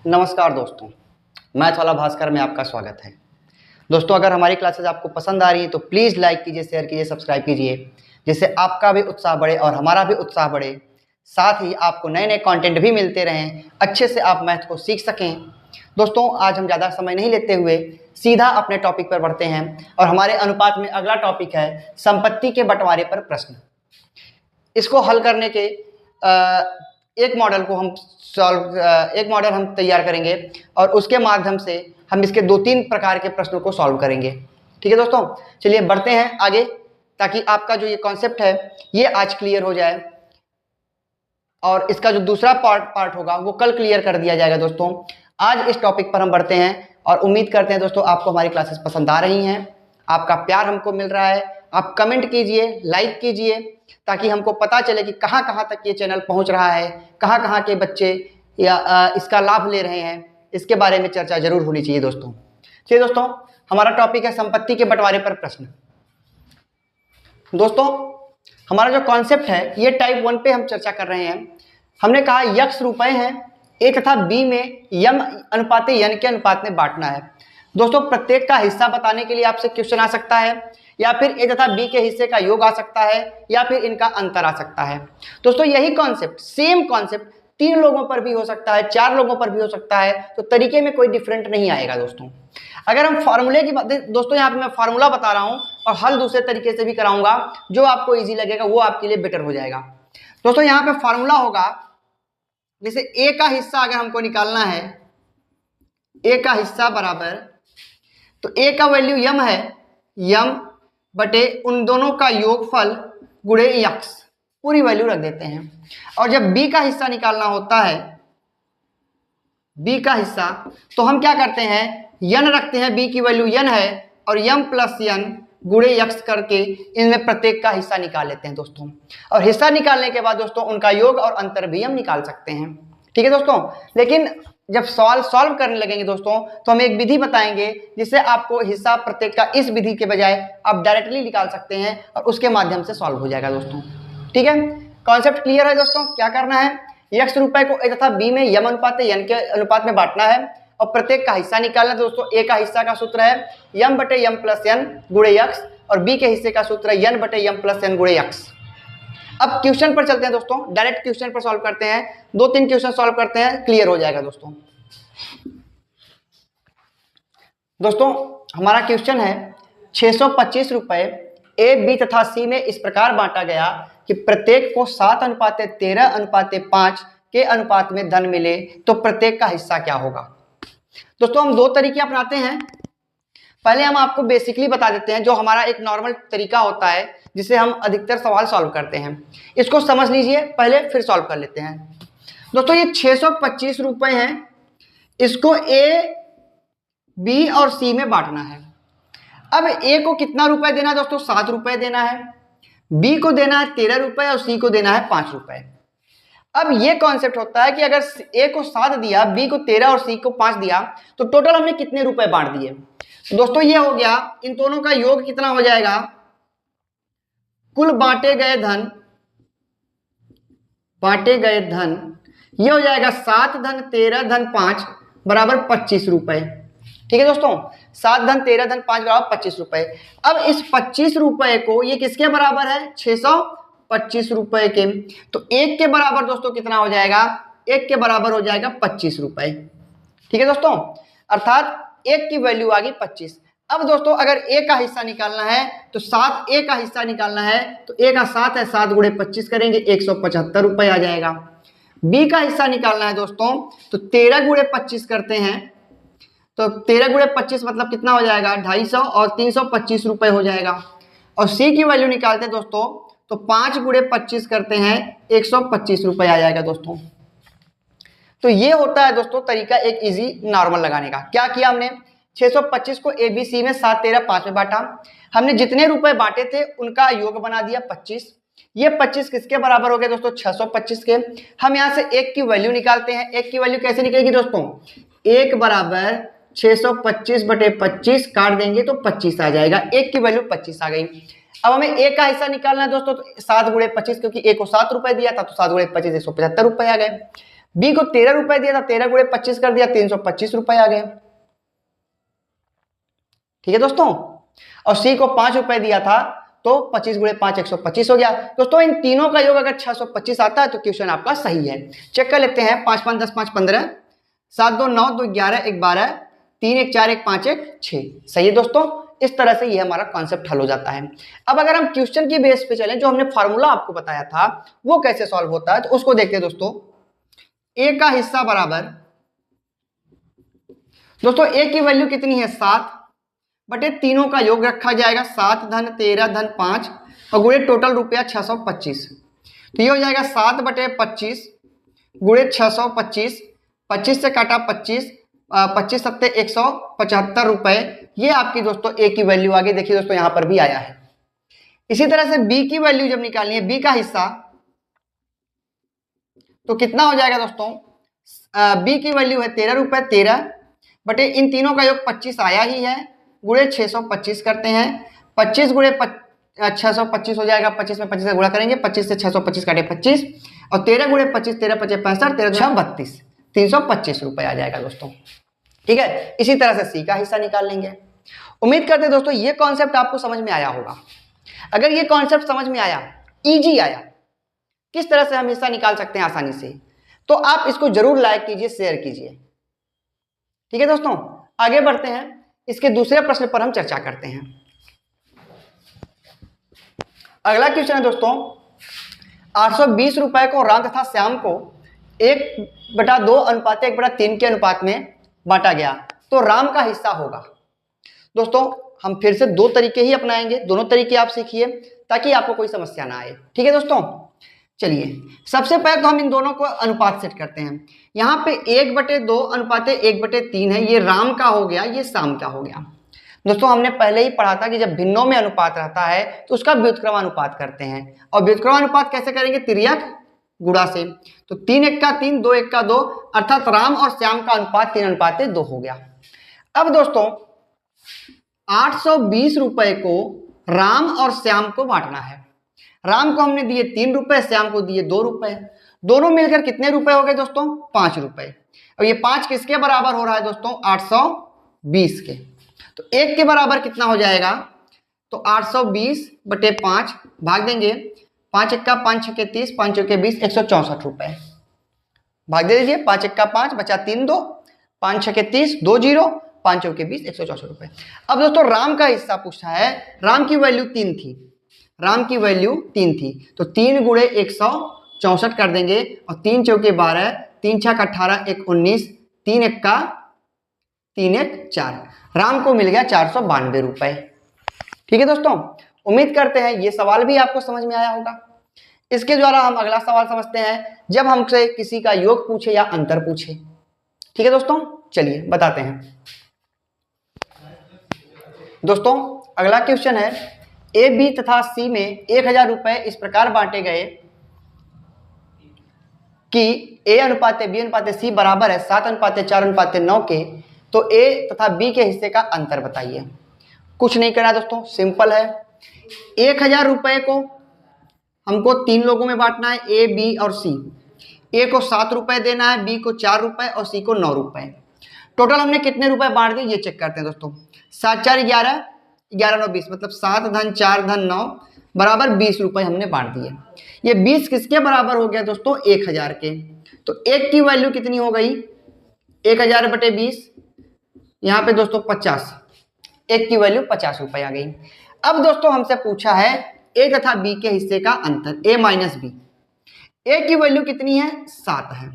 नमस्कार दोस्तों, मैथ वाला भास्कर में आपका स्वागत है। दोस्तों, अगर हमारी क्लासेस आपको पसंद आ रही है तो प्लीज़ लाइक कीजिए, शेयर कीजिए, सब्सक्राइब कीजिए, जिससे आपका भी उत्साह बढ़े और हमारा भी उत्साह बढ़े। साथ ही आपको नए नए कंटेंट भी मिलते रहें, अच्छे से आप मैथ को सीख सकें। दोस्तों, आज हम ज़्यादा समय नहीं लेते हुए सीधा अपने टॉपिक पर बढ़ते हैं और हमारे अनुपात में अगला टॉपिक है संपत्ति के बंटवारे पर प्रश्न। इसको हल करने के एक मॉडल हम तैयार करेंगे और उसके माध्यम से हम इसके 2-3 प्रकार के प्रश्नों को सॉल्व करेंगे। ठीक है दोस्तों, चलिए बढ़ते हैं आगे, ताकि आपका जो ये कॉन्सेप्ट है ये आज क्लियर हो जाए और इसका जो दूसरा पार्ट होगा वो कल क्लियर कर दिया जाएगा। दोस्तों, आज इस टॉपिक पर हम बढ़ते हैं और उम्मीद करते हैं दोस्तों आपको हमारी क्लासेस पसंद आ रही हैं, आपका प्यार हमको मिल रहा है। आप कमेंट कीजिए, लाइक कीजिए, ताकि हमको पता चले कि कहाँ कहाँ तक ये चैनल पहुँच रहा है, कहाँ कहाँ के बच्चे इसका लाभ ले रहे हैं। इसके बारे में चर्चा जरूर होनी चाहिए दोस्तों। चलिए दोस्तों, हमारा टॉपिक है संपत्ति के बंटवारे पर प्रश्न। दोस्तों, हमारा जो कॉन्सेप्ट है ये टाइप 1 पे हम चर्चा कर रहे हैं। हमने कहा यक्स रुपए हैं, ए तथा बी में यम अनुपात यन के अनुपात में बांटना है। दोस्तों, प्रत्येक का हिस्सा बताने के लिए आपसे क्वेश्चन आ सकता है, या फिर ए तथा बी के हिस्से का योग आ सकता है, या फिर इनका अंतर आ सकता है। दोस्तों, यही कॉन्सेप्ट, सेम कॉन्सेप्ट 3 लोगों पर भी हो सकता है, 4 लोगों पर भी हो सकता है, तो तरीके में कोई डिफरेंट नहीं आएगा। दोस्तों, अगर हम फार्मूले की बात, दोस्तों यहाँ पे मैं फार्मूला बता रहा हूँ और हल दूसरे तरीके से भी कराऊंगा, जो आपको ईजी लगेगा वो आपके लिए बेटर हो जाएगा। दोस्तों, यहाँ पे फार्मूला होगा, जैसे ए का हिस्सा अगर हमको निकालना है, ए का हिस्सा बराबर, तो ए का वैल्यू यम है, यम बटे उन दोनों का योगफल गुणे यक्स, पूरी वैल्यू रख देते हैं। और जब बी का हिस्सा निकालना होता है, बी का हिस्सा, तो हम क्या करते हैं, यन रखते हैं, बी की वैल्यू यन है, और यम प्लस यन गुणे यक्स करके इनमें प्रत्येक का हिस्सा निकाल लेते हैं दोस्तों। और हिस्सा निकालने के बाद दोस्तों उनका योग और अंतर भी हम निकाल सकते हैं। ठीक है दोस्तों, लेकिन जब सॉल्व करने लगेंगे दोस्तों, तो हम एक विधि बताएंगे जिससे आपको हिस्सा प्रत्येक का इस विधि के बजाय आप डायरेक्टली निकाल सकते हैं और उसके माध्यम से सॉल्व हो जाएगा दोस्तों। ठीक है, कॉन्सेप्ट क्लियर है दोस्तों। क्या करना है, यक्स रुपए को ए तथा बी में यम अनुपात यन के अनुपात में बांटना है और प्रत्येक का हिस्सा निकालना है। दोस्तों, ए का हिस्सा का सूत्र है यम बटे यम प्लस यन गुणे यक्स, और बी के हिस्से का सूत्र है यन बटे यम प्लस यन गुणे यक्स। अब क्वेश्चन पर चलते हैं दोस्तों, डायरेक्ट क्वेश्चन पर सॉल्व करते हैं, 2-3 क्वेश्चन सॉल्व करते हैं, क्लियर हो जाएगा दोस्तों। दोस्तों, हमारा क्वेश्चन है 625 रुपए ए, बी तथा सी में इस प्रकार बांटा गया कि प्रत्येक को 7:13:5 के अनुपात में धन मिले, तो प्रत्येक का हिस्सा क्या होगा। दोस्तों, हम 2 तरीके अपनाते हैं। पहले हम आपको बेसिकली बता देते हैं जो हमारा एक नॉर्मल तरीका होता है जिससे हम अधिकतर सवाल सॉल्व करते हैं। इसको समझ लीजिए पहले, फिर सॉल्व कर लेते हैं। दोस्तों, ये 625 रुपए हैं, इसको ए, बी और सी में बांटना है। अब ए को कितना रुपए देना है दोस्तों, 7 रुपए देना है, बी को देना है 13 रुपए और सी को देना है 5 रुपए। अब ये कॉन्सेप्ट होता है कि अगर ए को 7 दिया, बी को 13 और सी को 5 दिया, तो टोटल हमने कितने रुपए बांट दिए। दोस्तों, ये हो गया, इन दोनों का योग कितना हो जाएगा, कुल बांटे गए धन ये हो जाएगा 7 धन 13 धन 5 बराबर 25 रुपए। ठीक है दोस्तों, 7 धन 13 धन 5 बराबर 25 रुपए। अब इस 25 रुपए को ये किसके बराबर है, 625 रुपए के, तो 1 के बराबर दोस्तों कितना हो जाएगा, 1 के बराबर हो जाएगा 25 रुपए। ठीक है दोस्तों, अर्थात 1 की वैल्यू आ गई 25। अब दोस्तों, अगर ए का हिस्सा निकालना है तो 7 ए का हिस्सा निकालना है, तो ए का 7 है, 7 गुणे 25 करेंगे, 175 रुपए आ जाएगा। बी का हिस्सा निकालना है दोस्तों, तो 13 गुणे 25 करते हैं, तो 13 गुणे 25 मतलब कितना हो जाएगा, 250 और 325 रुपए हो जाएगा। और सी की वैल्यू निकालते हैं दोस्तों, तो 5 गुणे 25 करते हैं, 125 रुपए आ जाएगा दोस्तों। तो ये होता है दोस्तों तरीका एक इजी नॉर्मल लगाने का। क्या किया हमने, 625 को ए बी सी में 7 13 5 में बांटा, हमने जितने रुपए बांटे थे उनका योग बना दिया 25। ये 25 किसके बराबर हो गए दोस्तों, 625 के। हम यहाँ से 1 की वैल्यू निकालते हैं। 1 की वैल्यू कैसे निकलेगी दोस्तों, 1 बराबर 625 बटे 25 काट देंगे तो 25 आ जाएगा, 1 की वैल्यू 25 आ गई। अब हमें ए का हिस्सा निकालना है दोस्तों, तो 7 गुणे 25, क्योंकि ए को 7 रुपए दिया था तो 7 गुणे 25 175 रुपए आ गए। बी को 13 रुपए दिया था, 13 गुणे 25 कर दिया, 325 रुपए आ गए। ठीक है दोस्तों। और सी को 5 रुपए दिया था, तो 25 गुणे 5 125 हो गया। दोस्तों इन तीनों का योग अगर 625 आता है तो क्वेश्चन आपका सही है। चेक कर लेते हैं। 5 5 10 5 15, 7 2 9 2 11 1 12, 3 1 4 1 5 1 6। सही है दोस्तों। इस तरह से ये हमारा कॉन्सेप्ट हल हो जाता है। अब अगर हम क्वेश्चन की बेस पे चलें, जो हमने फार्मूला आपको बताया था वो कैसे सॉल्व होता है, तो उसको देखते हैं दोस्तों। ए का हिस्सा बराबर, दोस्तों ए की वैल्यू कितनी है 7 बटे तीनों का योग रखा जाएगा, 7 धन 13 धन 5 और गुणे टोटल रुपया 625। तो ये हो जाएगा 7 बटे 25 गुणे 625, 25 से काटा 25, 25 सत्ते 175 रुपए। ये आपकी दोस्तों ए की वैल्यू आ गई। देखिए दोस्तों यहां पर भी आया है। इसी तरह से बी की वैल्यू जब निकालनी है, बी का हिस्सा, तो कितना हो जाएगा दोस्तों। बी की वैल्यू है 13 रुपए, 13 बटे इन तीनों का योग 25 आया ही है, गुणे 625 करते हैं। 25 गुणे 625 हो जाएगा, 25 में 25 से गुणा करेंगे, 25 से 625 काटे 25 और 13 गुणे 25, 13 5 65, 13 6 32, 325 रुपए आ जाएगा दोस्तों। ठीक है। इसी तरह से सी का हिस्सा निकाल लेंगे। उम्मीद करते हैं दोस्तों ये कॉन्सेप्ट आपको समझ में आया होगा। अगर ये कॉन्सेप्ट समझ में आया, इजी आया, किस तरह से हम हिस्सा निकाल सकते हैं आसानी से, तो आप इसको जरूर लाइक कीजिए, शेयर कीजिए। ठीक है दोस्तों। आगे बढ़ते हैं, इसके दूसरे प्रश्न पर हम चर्चा करते हैं। अगला क्वेश्चन है दोस्तों, 820 रुपए को राम तथा श्याम को 1/2 अनुपात 1/3 के अनुपात में बांटा गया, तो राम का हिस्सा होगा। दोस्तों हम फिर से दो तरीके ही अपनाएंगे, दोनों तरीके आप सीखिए ताकि आपको कोई समस्या ना आए। ठीक है दोस्तों। चलिए सबसे पहले तो हम इन दोनों को अनुपात सेट करते हैं। यहाँ पे 1/2 अनुपात 1/3 है, ये राम का हो गया, ये श्याम का हो गया। दोस्तों हमने पहले ही पढ़ा था कि जब भिन्नों में अनुपात रहता है तो उसका व्युत्क्रमानुपात करते हैं। और व्युत्क्रमानुपात कैसे करेंगे, तिर्यक गुणा से। तो 3 1 का 3, 2 1 का 2, अर्थात राम और श्याम का अनुपात 3:2 हो गया। अब दोस्तों 820 रुपए को राम और श्याम को बांटना है। राम को हमने दिए 3 रुपए, श्याम को दिए 2 रुपए। दोनों मिलकर कितने रुपए हो गए दोस्तों, 5 रुपए। और ये 5 किसके बराबर हो रहा है दोस्तों, 820 के। तो 1 के बराबर कितना हो जाएगा, तो 820 बटे 5 भाग देंगे, 5 1 का 5 6 के 30, 5 के 20, 164 रुपए। भाग दे दीजिए, 5 1 का 5 बचा 3 2, 5 6 के 30, 2 0, 5 के 20, 164 रुपए। अब दोस्तों राम का हिस्सा पूछा है, राम की वैल्यू 3 थी, राम की वैल्यू 3 थी, तो 3 गुणे 164 कर देंगे और 3 चौके 12, 3 6 का 18, 1 19, 3 1 का 3 1 4। राम को मिल गया 492 रुपए। ठीक है दोस्तों। उम्मीद करते हैं ये सवाल भी आपको समझ में आया होगा। इसके द्वारा हम अगला सवाल समझते हैं, जब हमसे किसी का योग पूछे या अंतर पूछे। ठीक है दोस्तों, चलिए बताते हैं। दोस्तों अगला क्वेश्चन है, ए बी तथा सी में 1000 रुपए इस प्रकार बांटे गए कि ए अनुपात बी अनुपात सी बराबर है 7:4:9 के, तो ए तथा बी के हिस्से का अंतर बताइए। कुछ नहीं करना दोस्तों, सिंपल है। 1000 रुपए को हमको 3 लोगों में बांटना है, ए बी और सी। ए को 7 रुपए देना है, बी को 4 रुपए और सी को 9 रुपए। टोटल हमने कितने रुपए बांट दिए ये चेक करते हैं दोस्तों। 7 4 11, 11 9 20, मतलब 7 धन 4 धन 9 बराबर 20 रुपए हमने बांट दिए। ये 20 किसके बराबर हो गया दोस्तों, 1000 के। तो एक की वैल्यू कितनी हो गई, 1000 बटे 20, यहाँ पे दोस्तों 50, एक की वैल्यू 50 रुपए आ गई। अब दोस्तों हमसे पूछा है ए तथा बी के हिस्से का अंतर, ए माइनस बी। ए की वैल्यू कितनी है, 7 है,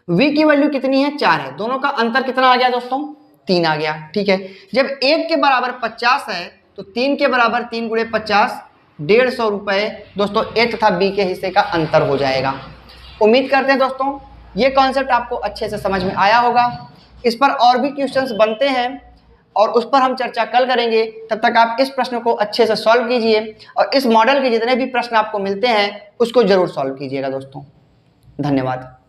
वी की वैल्यू कितनी है, 4 है। दोनों का अंतर कितना आ गया दोस्तों, 3 आ गया। ठीक है। जब 1 के बराबर 50 है तो 3 के बराबर 3 गुणे 50, 150 रुपए दोस्तों ए तथा बी के हिस्से का अंतर हो जाएगा। उम्मीद करते हैं दोस्तों ये कॉन्सेप्ट आपको अच्छे से समझ में आया होगा। इस पर और भी क्वेश्चंस बनते हैं और उस पर हम चर्चा कल करेंगे। तब तक आप इस प्रश्न को अच्छे से सॉल्व कीजिए और इस मॉडल के जितने भी प्रश्न आपको मिलते हैं उसको जरूर सॉल्व कीजिएगा दोस्तों। धन्यवाद।